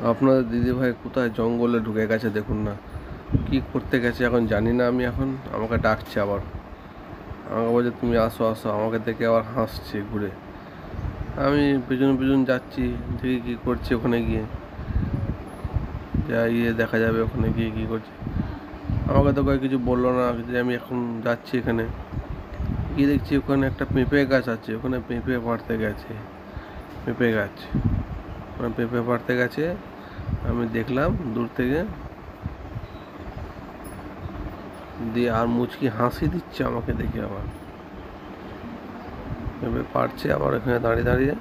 আপনাদের দিদিভাই কোথায় জঙ্গলে ঢুকে গেছে দেখুন না, কি করতে গেছে এখন জানি না। আমি এখন আমাকে ডাকছে আবার, আমাকে বলছে তুমি আসো আসো, আমাকে দেখে আবার হাসছে ঘুরে। আমি পিছন পিছন যাচ্ছি, দেখি কি করছে ওখানে গিয়ে, যা গিয়ে দেখা যাবে ওখানে গিয়ে কি করছে। আমাকে তো কিছু বললো না যে আমি এখন যাচ্ছি। এখানে গিয়ে দেখছি ওখানে একটা পেঁপে গাছ আছে, ওখানে পেঁপে পাড়তে গেছে। পেঁপে গাছ, ওখানে পেঁপে পাড়তে গেছে। আমি দেখলাম দূর থেকে, দিয়ে আর মুচকি হাসি দিচ্ছে আমাকে দেখে। আবার পেঁপে পাড়ছে, আবার এখানে দাঁড়িয়ে দাঁড়িয়ে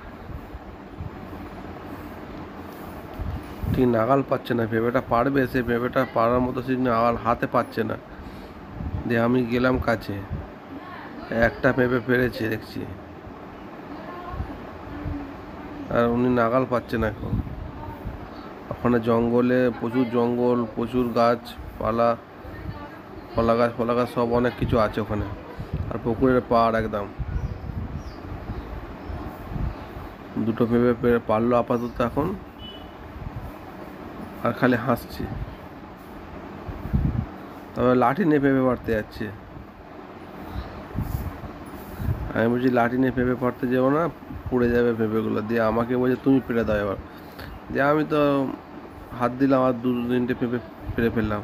ঠিক নাগাল পাচ্ছে না। পেঁপেটা পাড়বে, সে পেঁপেটা পাড়ার মতো সে নাগাল হাতে পাচ্ছে না। দিয়ে আমি গেলাম কাছে, একটা পেঁপে পেরেছে দেখছি, আর উনি নাগাল পাচ্ছে না এখন। ওখানে জঙ্গলে প্রচুর জঙ্গল, প্রচুর গাছপালা, ফলা গাছ সব অনেক কিছু আছে ওখানে। আর পুকুরের পাড় একদম। দুটো পেঁপে পারলো আপাতত এখন, আর খালি হাসছে। তবে লাঠি নিয়ে পেঁপে পাড়তে যাচ্ছে। আমি বলছি লাঠি নিয়ে পেঁপে পাড়তে যাবো না, পুড়ে যাবে পেঁপেগুলো। দিয়ে আমাকে বলছে তুমি পেড়ে দাও এবার। দিয়ে আমি তো হাত দিলাম, আর দু তিনটে পেঁপে পেরে ফেললাম।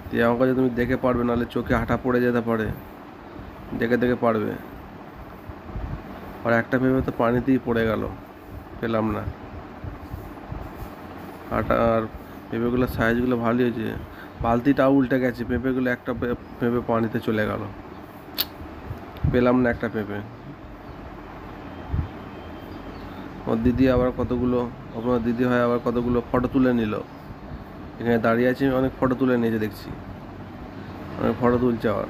দিয়ে আমাকে বলছে তুমি দেখে পারবে, নাহলে চোখে আঠা পড়ে যেতে পারে, দেখে দেখে পারবে। আর একটা পেঁপে তো পানিতেই পড়ে গেল, পেলাম না। আটা আর পেঁপেগুলোর সাইজগুলো ভালোই হয়েছে। বালতিটা উল্টে গেছে, পেঁপেগুলো একটা পেঁপে পানিতে চলে গেল, পেলাম না একটা পেঁপে। ওর দিদি আবার কতগুলো, আপনার দিদি হয় আবার কতগুলো ফটো তুলে নিল। এখানে দাঁড়িয়ে আছে, অনেক ফটো তুলে নিয়েছে দেখছি, অনেক ফটো তুলছে আবার।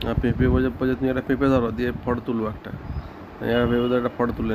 আর পেঁপে বলছে তুমি একটা পেঁপে ধরো, দিয়ে ফটো তুলবো একটা। পেঁপে ধরে একটা ফটো তুলে